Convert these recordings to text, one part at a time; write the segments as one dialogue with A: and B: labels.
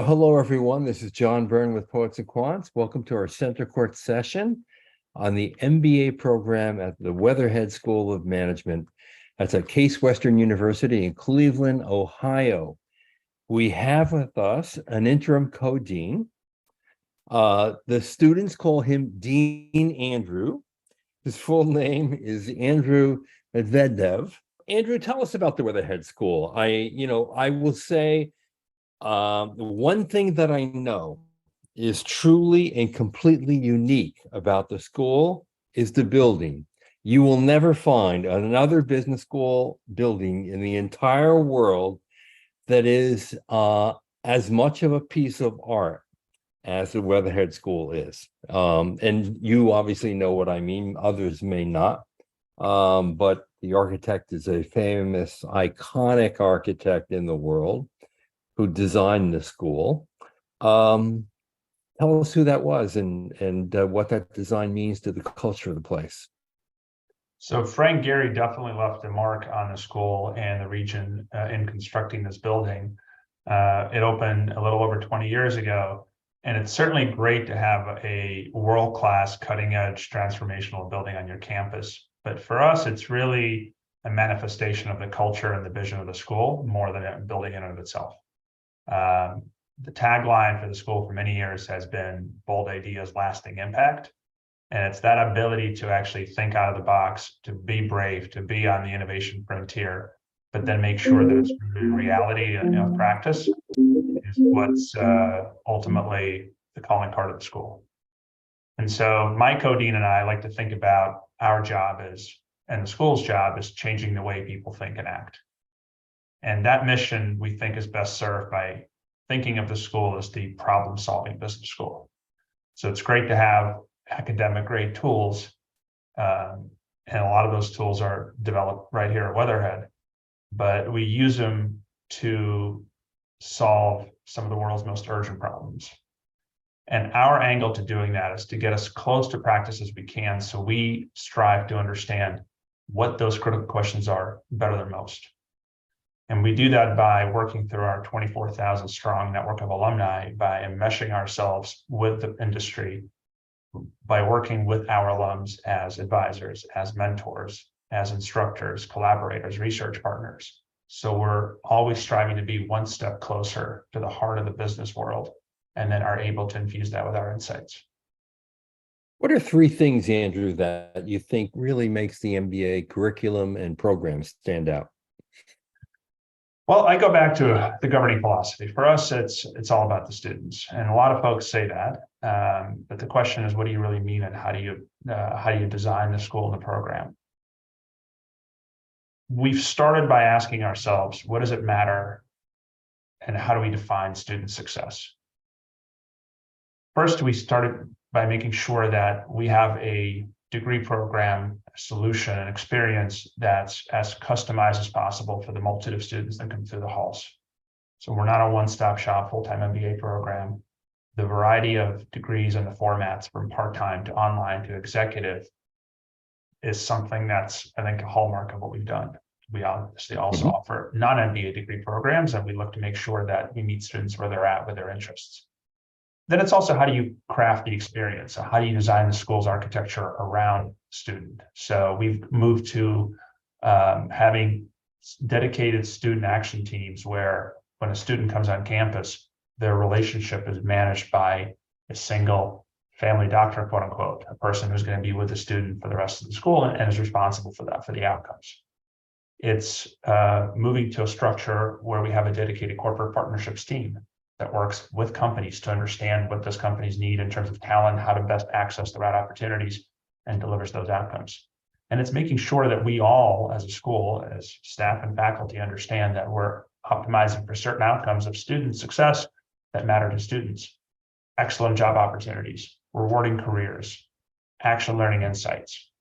A: Hello, everyone. This is John Byrne with Poets and Quants. Welcome to our Center Court session on the MBA program at the Weatherhead School of Management. That's at Case Western University in Cleveland, Ohio. We have with us an interim co-dean. The students call him Dean Andrew. His full name is Andrew Medvedev. Andrew, tell us about the Weatherhead School. I will say, one thing that I know is truly and completely unique about the school is the building. You will never find another business school building in the entire world that is as much of a piece of art as the Weatherhead School is. And you obviously know what I mean. Others may not. But the architect is a famous, iconic architect in the world who designed the school. Tell us who that was and what that design means to the culture of the place.
B: So Frank Gehry definitely left a mark on the school and the region in constructing this building. It opened a little over 20 years ago, and it's certainly great to have a world-class, cutting-edge, transformational building on your campus. But for us, it's really a manifestation of the culture and the vision of the school more than a building in and of itself. The tagline for the school for many years has been bold ideas, lasting impact. And it's that ability to actually think out of the box, to be brave, to be on the innovation frontier, but then make sure that it's rooted in reality and practice is what's ultimately the calling part of the school. And so my co-dean and I like to think about our job and the school's job is changing the way people think and act. And that mission, we think, is best served by thinking of the school as the problem-solving business school. So it's great to have academic-grade tools, and a lot of those tools are developed right here at Weatherhead, but we use them to solve some of the world's most urgent problems. And our angle to doing that is to get us close to practice as we can, so we strive to understand what those critical questions are better than most. And we do that by working through our 24,000 strong network of alumni, by enmeshing ourselves with the industry, by working with our alums as advisors, as mentors, as instructors, collaborators, research partners. So we're always striving to be one step closer to the heart of the business world, and then are able to infuse that with our insights.
A: What are three things, Andrew, that you think really makes the MBA curriculum and program stand out?
B: Well, I go back to the governing philosophy. For us, it's all about the students, and a lot of folks say that. But the question is, what do you really mean, and how do you design the school and the program? We've started by asking ourselves, what does it matter, and how do we define student success? First, we started by making sure that we have a degree program solution and experience that's as customized as possible for the multitude of students that come through the halls. So we're not a one-stop shop full-time MBA program. The variety of degrees and the formats from part-time to online to executive is something that's, I think, a hallmark of what we've done. We obviously also offer non-MBA degree programs, and we look to make sure that we meet students where they're at with their interests. Then it's also, how do you craft the experience? So how do you design the school's architecture around student? So we've moved to having dedicated student action teams where when a student comes on campus, their relationship is managed by a single family doctor, quote unquote, a person who's going to be with the student for the rest of the school and is responsible for that, for the outcomes. It's moving to a structure where we have a dedicated corporate partnerships team that works with companies to understand what those companies need in terms of talent, how to best access the right opportunities, and delivers those outcomes. And it's making sure that we all, as a school, as staff and faculty, understand that we're optimizing for certain outcomes of student success that matter to students. Excellent job opportunities, rewarding careers, action learning insights.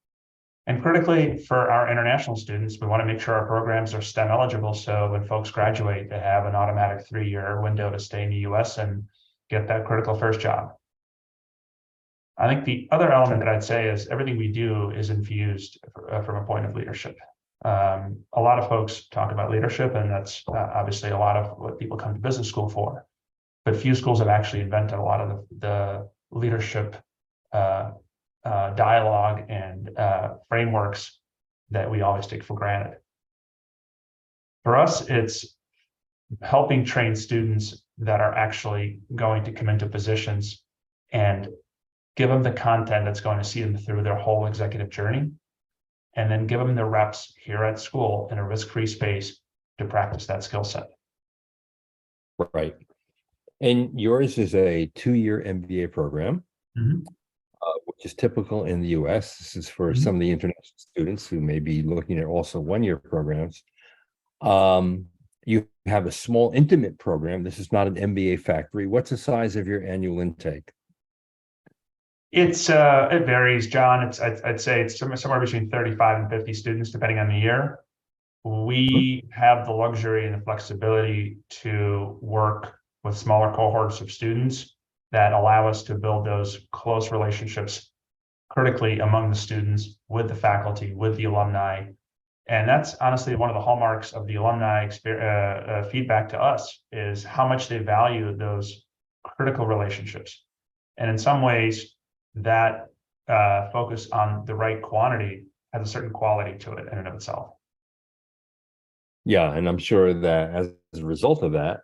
B: And critically, for our international students, we want to make sure our programs are STEM eligible. So when folks graduate, they have an automatic 3-year window to stay in the US and get that critical first job. I think the other element that I'd say is everything we do is infused from a point of leadership. A lot of folks talk about leadership, and that's obviously a lot of what people come to business school for. but few schools have actually invented a lot of the leadership dialogue and frameworks that we always take for granted. For us, it's helping train students that are actually going to come into positions and give them the content that's going to see them through their whole executive journey, and then give them the reps here at school in a risk-free space to practice that skill set.
A: Right. And yours is a 2-year MBA program, which is typical in the US. This is for some of the international students who may be looking at also 1-year programs. You have a small, intimate program. This is not an MBA factory. What's the size of your annual intake?
B: It varies, John. I'd say it's somewhere between 35 and 50 students, depending on the year. We have the luxury and the flexibility to work with smaller cohorts of students that allow us to build those close relationships critically among the students, with the faculty, with the alumni. And that's honestly one of the hallmarks of the alumni feedback to us, is how much they value those critical relationships. And in some ways, that focus on the right quantity has a certain quality to it in and of itself.
A: Yeah, and I'm sure that as a result of that,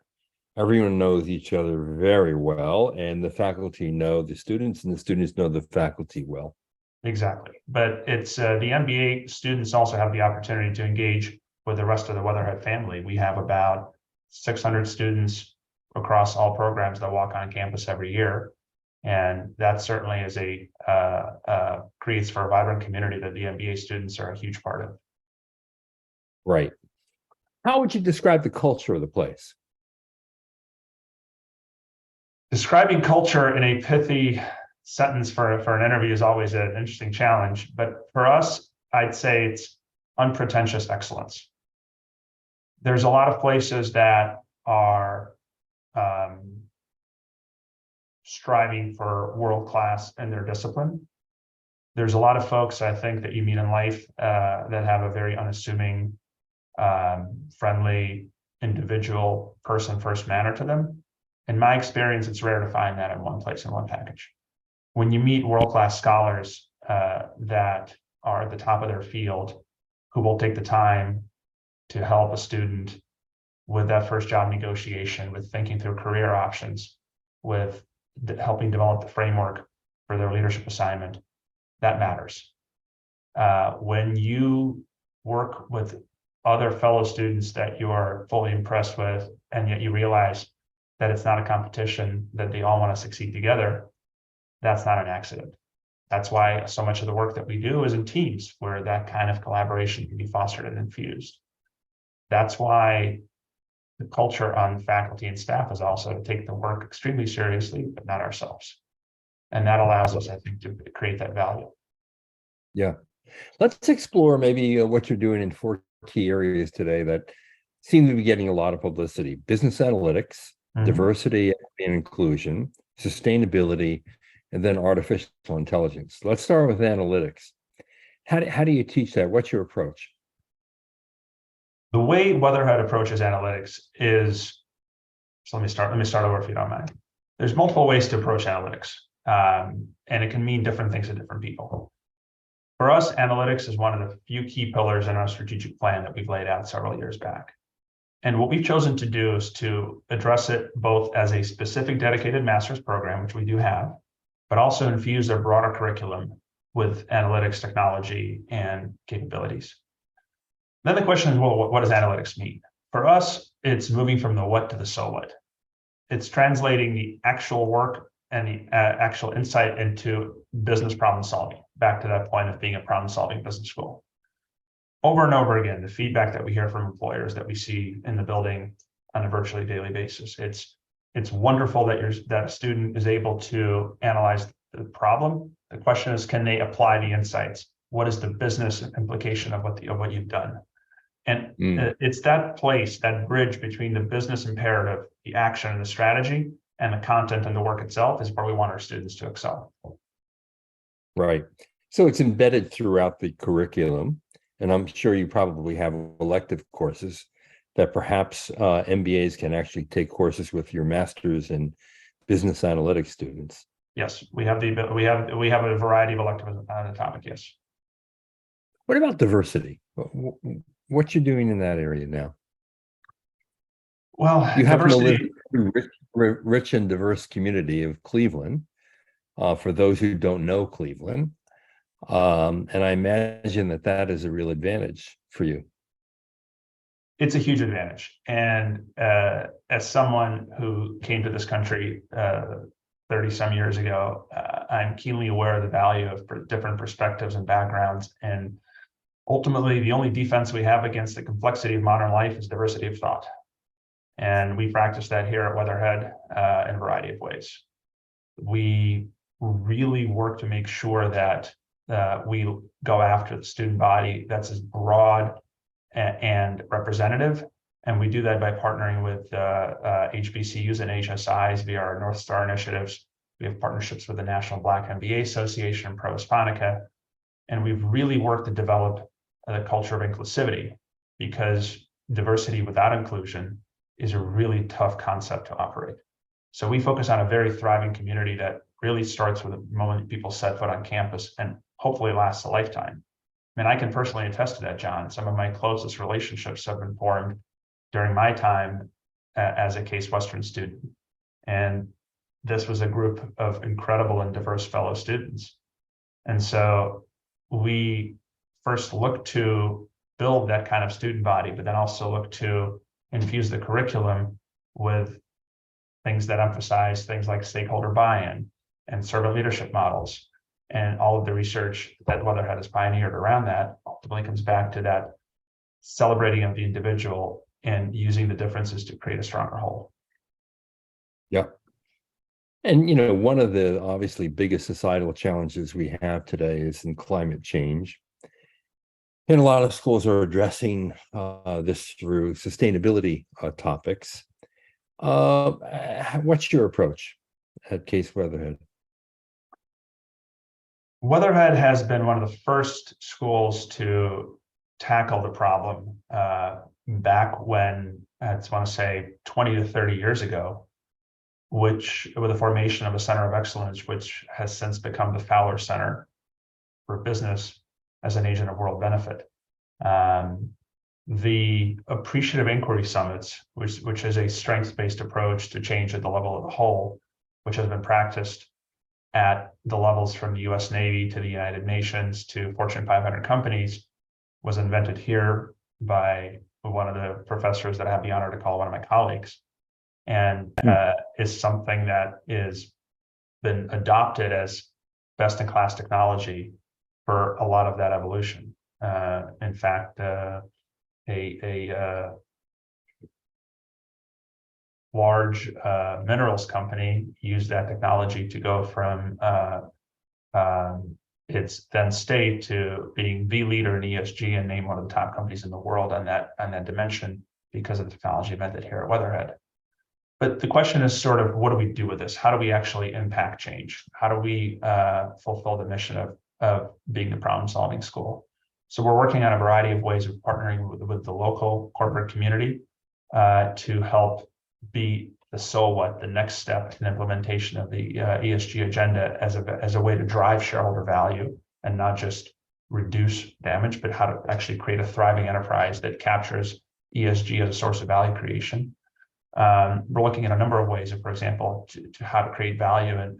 A: everyone knows each other very well, and the faculty know the students, and the students know the faculty well.
B: Exactly. But it's the MBA students also have the opportunity to engage with the rest of the Weatherhead family. We have about 600 students across all programs that walk on campus every year. And that certainly is creates for a vibrant community that the MBA students are a huge part of.
A: Right. How would you describe the culture of the place?
B: Describing culture in a pithy sentence for an interview is always an interesting challenge. But for us, I'd say it's unpretentious excellence. There's a lot of places that are striving for world-class in their discipline. There's a lot of folks, I think, that you meet in life that have a very unassuming, friendly, individual, person-first manner to them. In my experience, it's rare to find that in one place, in one package. When you meet world-class scholars that are at the top of their field, who will take the time to help a student with that first job negotiation, with thinking through career options, with helping develop the framework for their leadership assignment, that matters. When you work with other fellow students that you are fully impressed with, and yet you realize that it's not a competition, that they all want to succeed together, that's not an accident. That's why so much of the work that we do is in teams, where that kind of collaboration can be fostered and infused. That's why the culture on faculty and staff is also to take the work extremely seriously, but not ourselves. And that allows us, I think, to create that value.
A: Yeah. Let's explore maybe what you're doing in 4 key areas today that seem to be getting a lot of publicity: business analytics, diversity, equity, and inclusion, sustainability, and then artificial intelligence. Let's start with analytics. How do you teach that? What's your approach?
B: The way Weatherhead approaches analytics is, so let me start over if you don't mind. There's multiple ways to approach analytics, and it can mean different things to different people. For us, analytics is one of the few key pillars in our strategic plan that we've laid out several years back. And what we've chosen to do is to address it both as a specific dedicated master's program, which we do have, but also infuse their broader curriculum with analytics technology and capabilities. Then the question is, well, what does analytics mean? For us, it's moving from the what to the so what. It's translating the actual work and the actual insight into business problem solving, back to that point of being a problem solving business school. Over and over again, the feedback that we hear from employers that we see in the building on a virtually daily basis, it's wonderful that a student is able to analyze the problem. The question is, can they apply the insights? What is the business implication of what you've done? And it's that place, that bridge between the business imperative, the action and the strategy, and the content and the work itself is where we want our students to excel.
A: Right. So it's embedded throughout the curriculum, and I'm sure you probably have elective courses that perhaps MBAs can actually take courses with your master's in business analytics students.
B: Yes, we have a variety of electives on the topic. Yes.
A: What about diversity? What you're doing in that area now?
B: Well,
A: You happen to live
B: diversity.
A: in a rich and diverse community of Cleveland. For those who don't know Cleveland, and I imagine that is a real advantage for you.
B: It's a huge advantage. And as someone who came to this country 30 some years ago, I'm keenly aware of the value of different perspectives and backgrounds. And ultimately, the only defense we have against the complexity of modern life is diversity of thought. And we practice that here at Weatherhead in a variety of ways. We really work to make sure that we go after the student body that's as broad and representative. And we do that by partnering with HBCUs and HSIs via our North Star initiatives. We have partnerships with the National Black MBA Association, Pro Hispanica, and we've really worked to develop the culture of inclusivity, because diversity without inclusion is a really tough concept to operate. So we focus on a very thriving community that really starts with the moment people set foot on campus and hopefully lasts a lifetime. I mean, I can personally attest to that, John. Some of my closest relationships have been formed during my time as a Case Western student. And this was a group of incredible and diverse fellow students. And so we first look to build that kind of student body, but then also look to infuse the curriculum with things that emphasize things like stakeholder buy-in and servant leadership models. And all of the research that Weatherhead has pioneered around that ultimately comes back to that celebrating of the individual and using the differences to create a stronger whole.
A: Yeah. And, one of the obviously biggest societal challenges we have today is in climate change. And a lot of schools are addressing this through sustainability topics. What's your approach at Case Weatherhead?
B: Weatherhead has been one of the first schools to tackle the problem back when, I want to say 20 to 30 years ago, which with the formation of a center of excellence, which has since become the Fowler Center for Business as an agent of world benefit. The appreciative inquiry summits, which is a strengths-based approach to change at the level of the whole, which has been practiced at the levels from the US Navy to the United Nations to Fortune 500 companies, was invented here by one of the professors that I have the honor to call one of my colleagues, and is something that is been adopted as best-in-class technology for a lot of that evolution. In fact, a large minerals company used that technology to go from its then state to being the leader in ESG and named one of the top companies in the world on that dimension because of the technology invented here at Weatherhead. But the question is sort of, what do we do with this? How do we actually impact change? How do we fulfill the mission of being the problem-solving school? So we're working on a variety of ways of partnering with the local corporate community to help be the next step in implementation of the ESG agenda as a way to drive shareholder value and not just reduce damage, but how to actually create a thriving enterprise that captures ESG as a source of value creation. We're looking at a number of ways, for example, to how to create value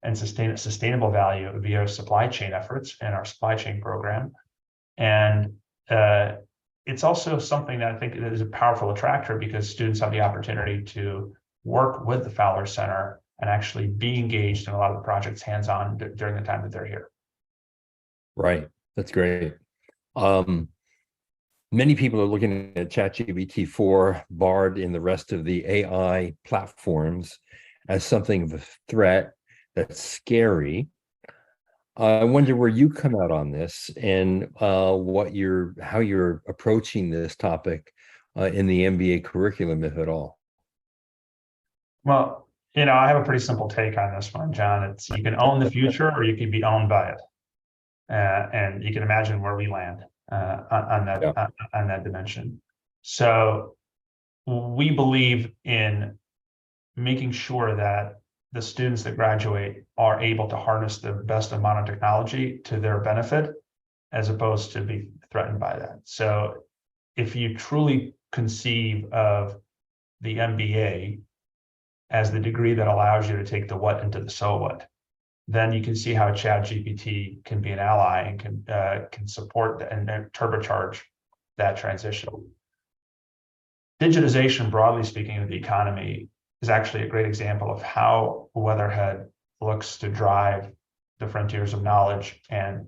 B: and sustainable value via supply chain efforts in our supply chain program. And it's also something that I think is a powerful attractor because students have the opportunity to work with the Fowler Center and actually be engaged in a lot of the projects hands-on during the time that they're here.
A: Right. That's great. Many people are looking at ChatGPT-4, Bard, and the rest of the AI platforms as something of a threat that's scary. I wonder where you come out on this and how you're approaching this topic in the MBA curriculum, if at all.
B: Well, I have a pretty simple take on this one, John. It's you can own the future or you can be owned by it. And you can imagine where we land on that dimension. So we believe in making sure that the students that graduate are able to harness the best of modern technology to their benefit, as opposed to be threatened by that. So if you truly conceive of the MBA as the degree that allows you to take the what into the so what, then you can see how ChatGPT can be an ally and can support and turbocharge that transition. Digitization, broadly speaking, of the economy is actually a great example of how Weatherhead looks to drive the frontiers of knowledge and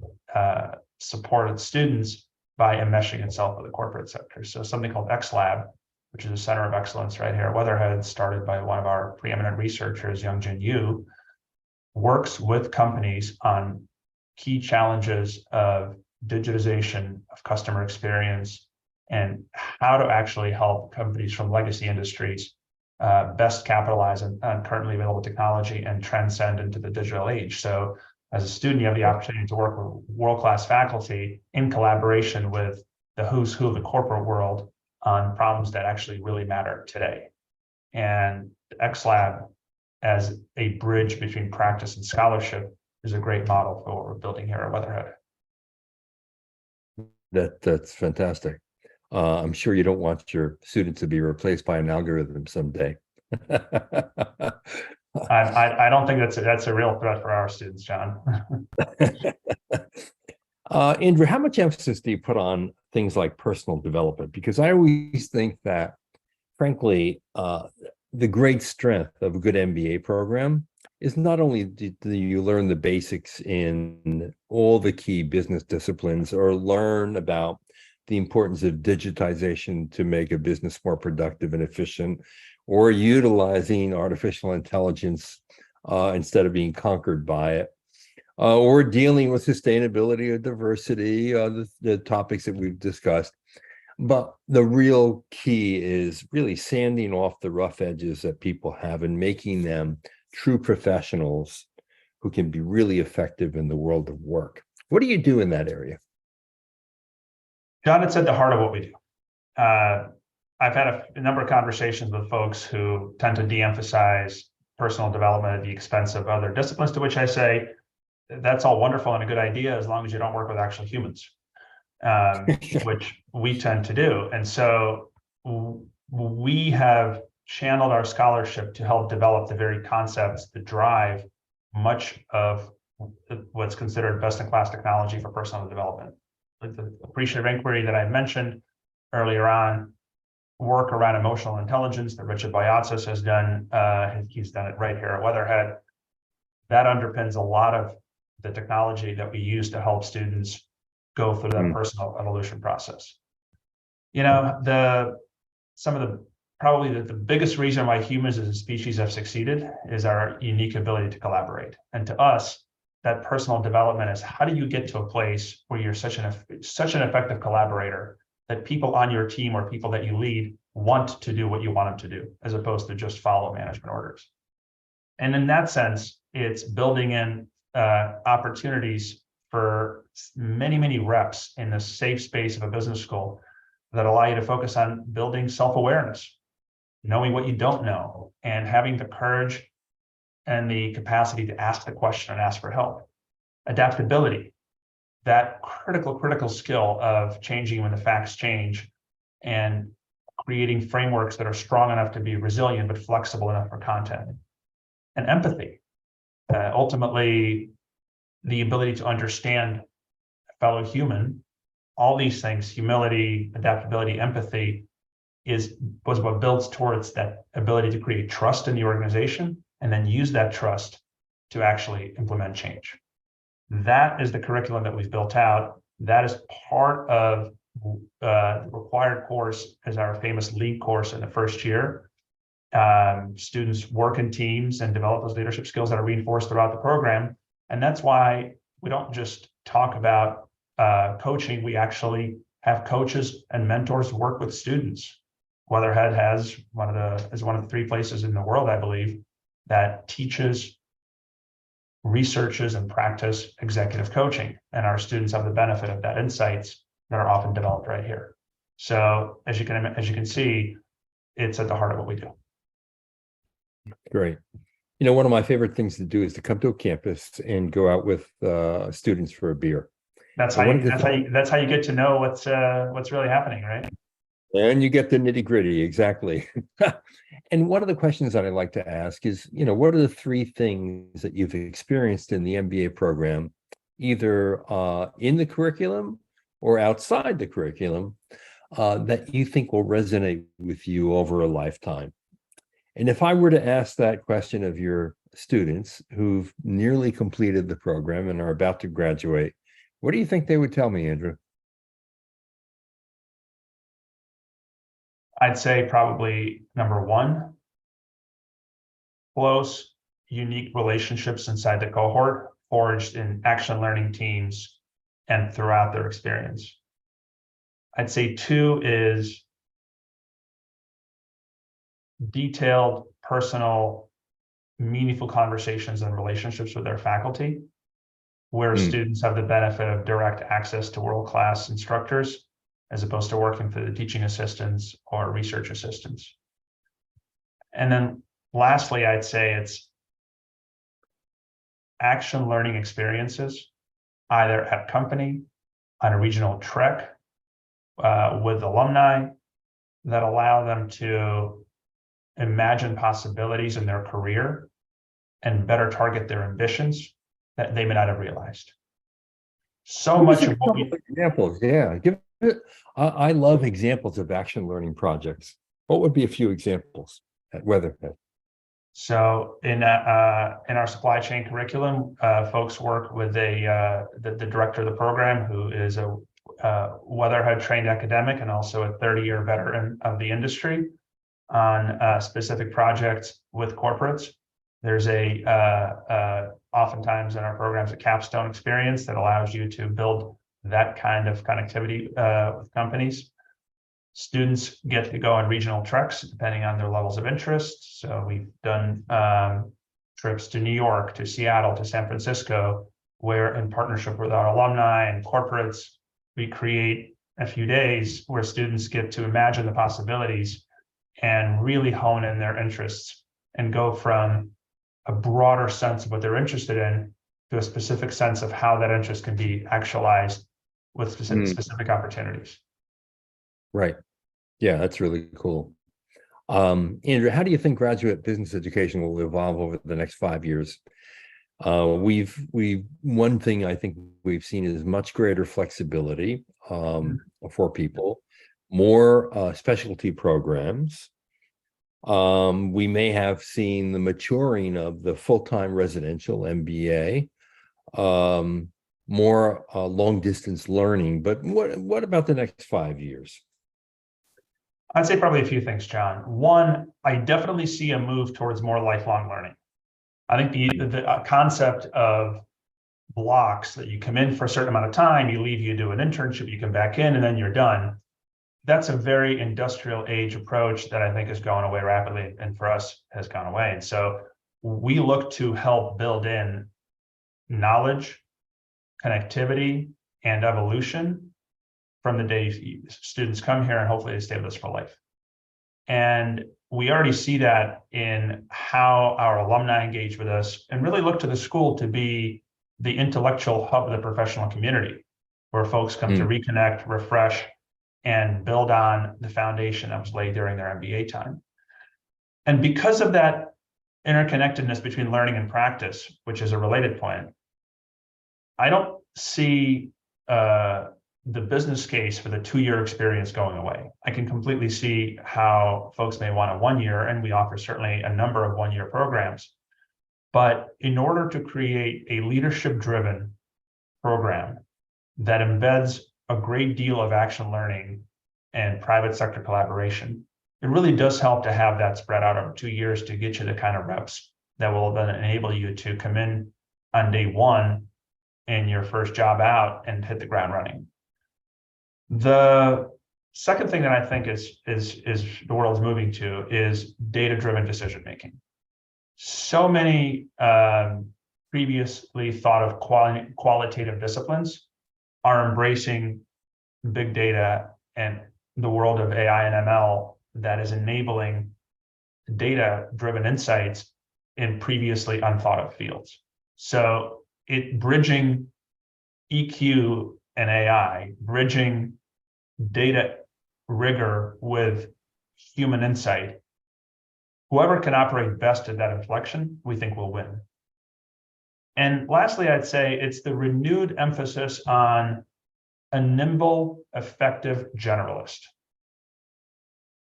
B: support its students by enmeshing itself with the corporate sector. So something called xLab, which is a center of excellence right here at Weatherhead, started by one of our preeminent researchers, Youngjin Yu, works with companies on key challenges of digitization of customer experience and how to actually help companies from legacy industries best capitalize on currently available technology and transcend into the digital age. So as a student, you have the opportunity to work with world-class faculty in collaboration with the who's who of the corporate world on problems that actually really matter today. And xLab, as a bridge between practice and scholarship, is a great model for what we're building here at Weatherhead.
A: That's fantastic. I'm sure you don't want your students to be replaced by an algorithm someday.
B: I don't think that's a real threat for our students, John.
A: Andrew, how much emphasis do you put on things like personal development? Because I always think that, frankly, the great strength of a good MBA program is not only do you learn the basics in all the key business disciplines or learn about the importance of digitization to make a business more productive and efficient, or utilizing artificial intelligence instead of being conquered by it, or dealing with sustainability or diversity, the topics that we've discussed. But the real key is really sanding off the rough edges that people have and making them true professionals who can be really effective in the world of work. What do you do in that area?
B: John, it's at the heart of what we do. I've had a number of conversations with folks who tend to de-emphasize personal development at the expense of other disciplines, to which I say, that's all wonderful and a good idea as long as you don't work with actual humans, which we tend to do. And so we have channeled our scholarship to help develop the very concepts that drive much of what's considered best-in-class technology for personal development. Like the appreciative inquiry that I mentioned earlier on, work around emotional intelligence that Richard Boyatzis has done. He's done it right here at Weatherhead. That underpins a lot of the technology that we use to help students go through that personal evolution process. You know, probably the biggest reason why humans as a species have succeeded is our unique ability to collaborate. And to us, that personal development is how do you get to a place where you're such an effective collaborator that people on your team or people that you lead want to do what you want them to do, as opposed to just follow management orders. And in that sense, it's building in opportunities for many, many reps in the safe space of a business school that allow you to focus on building self-awareness, knowing what you don't know, and having the courage and the capacity to ask the question and ask for help. Adaptability, that critical skill of changing when the facts change and creating frameworks that are strong enough to be resilient but flexible enough for content. And empathy, ultimately the ability to understand a fellow human. All these things, humility, adaptability, empathy, was what builds towards that ability to create trust in the organization and then use that trust to actually implement change. That is the curriculum that we've built out. That is part of the required course as our famous lead course in the first year. Students work in teams and develop those leadership skills that are reinforced throughout the program. And that's why we don't just talk about coaching. We actually have coaches and mentors work with students. Weatherhead is one of the 3 places in the world, I believe, that teaches, researches, and practice executive coaching. And our students have the benefit of that insights that are often developed right here. So as you can see, it's at the heart of what we do.
A: Great. You know, one of my favorite things to do is to come to a campus and go out with students for a beer.
B: That's
A: And
B: how
A: one
B: you,
A: of the
B: that's how you, that's how you get to know what's really happening, right?
A: And you get the nitty-gritty, exactly. And one of the questions that I like to ask is, you know, what are the three things that you've experienced in the MBA program, either in the curriculum or outside the curriculum, that you think will resonate with you over a lifetime? And if I were to ask that question of your students who've nearly completed the program and are about to graduate, what do you think they would tell me, Andrew?
B: I'd say probably number one, close, unique relationships inside the cohort, forged in action learning teams and throughout their experience. I'd say two is detailed, personal, meaningful conversations and relationships with their faculty, where students have the benefit of direct access to world-class instructors, as opposed to working for the teaching assistants or research assistants. And then lastly, I'd say it's action learning experiences, either at company, on a regional trek, with alumni, that allow them to imagine possibilities in their career and better target their ambitions that they may not have realized. So
A: Give us
B: much
A: a
B: of what
A: couple of examples. Yeah, give it. I love examples of action learning projects. What would be a few examples at Weatherhead?
B: So in our supply chain curriculum, folks work with the director of the program, who is a Weatherhead trained academic and also a 30-year veteran of the industry, on specific projects with corporates. There's oftentimes in our programs a capstone experience that allows you to build that kind of connectivity with companies. Students get to go on regional treks depending on their levels of interest. So we've done trips to New York, to Seattle, to San Francisco, where in partnership with our alumni and corporates, we create a few days where students get to imagine the possibilities and really hone in their interests and go from a broader sense of what they're interested in to a specific sense of how that interest can be actualized with specific opportunities.
A: Right. Yeah, that's really cool. Andrew, how do you think graduate business education will evolve over the next 5 years? One thing I think we've seen is much greater flexibility for people, more specialty programs. We may have seen the maturing of the full-time residential MBA, more long distance learning. But what about the next 5 years?
B: I'd say probably a few things, John. One, I definitely see a move towards more lifelong learning. I think the concept of blocks, that you come in for a certain amount of time, you leave, you do an internship, you come back in, and then you're done. That's a very industrial age approach that I think is going away rapidly, and for us has gone away. And so we look to help build in knowledge, connectivity, and evolution from the day students come here, and hopefully they stay with us for life. And we already see that in how our alumni engage with us and really look to the school to be the intellectual hub of the professional community, where folks come to reconnect, refresh, and build on the foundation that was laid during their MBA time. And because of that interconnectedness between learning and practice, which is a related point, I don't see the business case for the 2-year experience going away. I can completely see how folks may want a 1 year, and we offer certainly a number of 1-year programs. But in order to create a leadership-driven program that embeds a great deal of action learning and private sector collaboration, it really does help to have that spread out over 2 years to get you the kind of reps that will then enable you to come in on day one in your first job out and hit the ground running. The second thing that I think is the world is moving to is data-driven decision making. So many previously thought of qualitative disciplines are embracing big data and the world of AI and ML that is enabling data-driven insights in previously unthought of fields. So it bridging EQ and AI, bridging data rigor with human insight. Whoever can operate best at that inflection, we think will win. And lastly, I'd say it's the renewed emphasis on a nimble, effective generalist.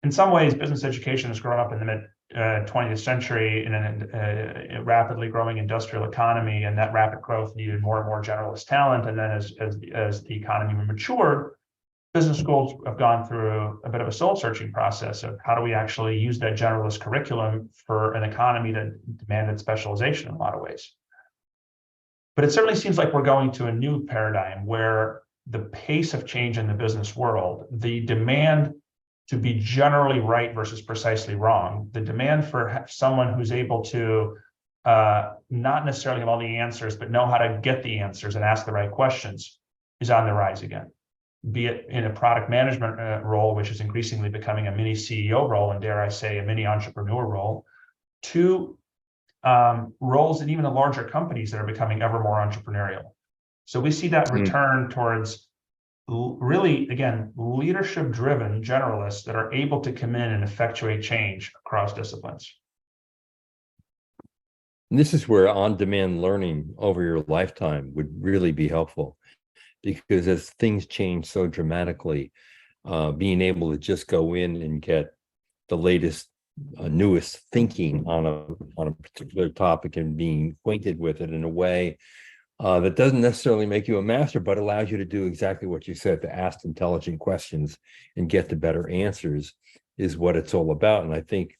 B: In some ways, business education has grown up in the mid 20th century in a rapidly growing industrial economy, and that rapid growth needed more and more generalist talent. And then as the economy matured, business schools have gone through a bit of a soul-searching process of how do we actually use that generalist curriculum for an economy that demanded specialization in a lot of ways. But it certainly seems like we're going to a new paradigm where the pace of change in the business world, the demand to be generally right versus precisely wrong, the demand for someone who's able to not necessarily have all the answers, but know how to get the answers and ask the right questions is on the rise again. Be it in a product management role, which is increasingly becoming a mini CEO role, and dare I say, a mini entrepreneur role, to roles in even the larger companies that are becoming ever more entrepreneurial. So we see that return towards really, again, leadership-driven generalists that are able to come in and effectuate change across disciplines.
A: And this is where on-demand learning over your lifetime would really be helpful, because as things change so dramatically, being able to just go in and get the latest, newest thinking on a particular topic and being acquainted with it in a way that doesn't necessarily make you a master, but allows you to do exactly what you said, to ask intelligent questions and get the better answers, is what it's all about. And I think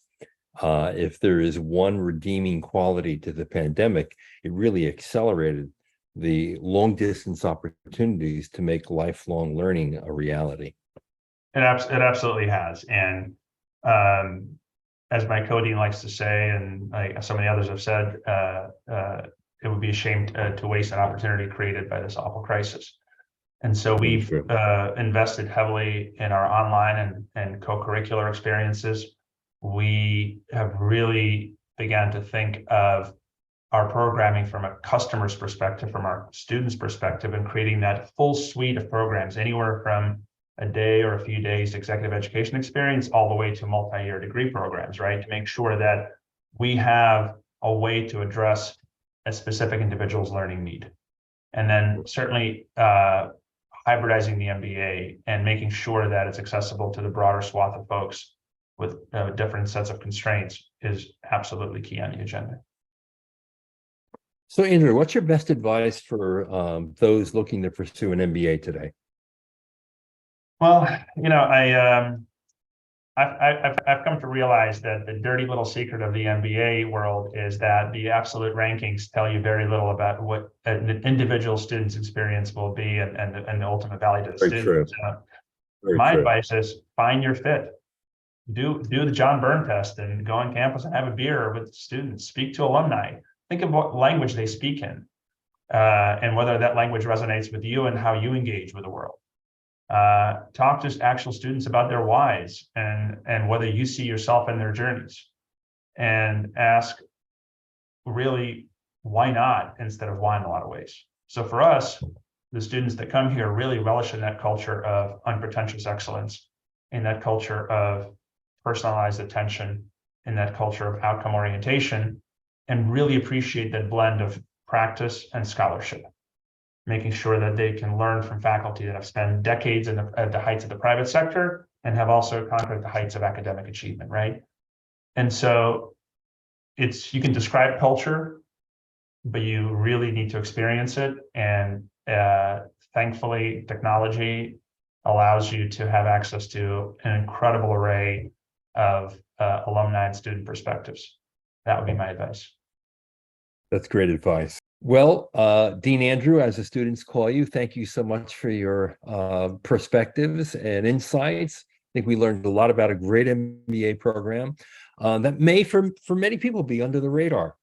A: if there is one redeeming quality to the pandemic, it really accelerated the long distance opportunities to make lifelong learning a reality.
B: It absolutely has. And as my co-dean likes to say, and like some of the others have said, it would be a shame to waste an opportunity created by this awful crisis. And so we've invested heavily in our online and co-curricular experiences. We have really began to think of our programming from a customer's perspective, from our students' perspective, and creating that full suite of programs, anywhere from a day or a few days executive education experience all the way to multi-year degree programs, right? To make sure that we have a way to address a specific individual's learning need. And then certainly hybridizing the MBA and making sure that it's accessible to the broader swath of folks with different sets of constraints is absolutely key on the agenda.
A: So Andrew, what's your best advice for those looking to pursue an MBA today?
B: Well, you know, I've come to realize that the dirty little secret of the MBA world is that the absolute rankings tell you very little about what an individual student's experience will be and the ultimate value to the student. My advice is find your fit. Do the John Byrne test and go on campus and have a beer with students. Speak to alumni. Think of what language they speak in and whether that language resonates with you and how you engage with the world. Talk to actual students about their whys and whether you see yourself in their journeys, and ask really why not instead of why in a lot of ways. So for us, the students that come here really relish in that culture of unpretentious excellence, in that culture of personalized attention, in that culture of outcome orientation, and really appreciate that blend of practice and scholarship, making sure that they can learn from faculty that have spent decades at the heights of the private sector and have also conquered the heights of academic achievement, right? And so you can describe culture, but you really need to experience it. And thankfully, technology allows you to have access to an incredible array of alumni and student perspectives. That would be my advice.
A: That's great advice. Well, Dean Andrew, as the students call you, thank you so much for your perspectives and insights. I think we learned a lot about a great MBA program that may, for many people, be under the radar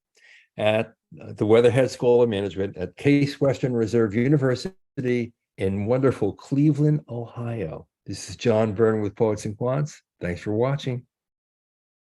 A: at the Weatherhead School of Management at Case Western Reserve University in wonderful Cleveland, Ohio. This is John Byrne with Poets and Quants. Thanks for watching.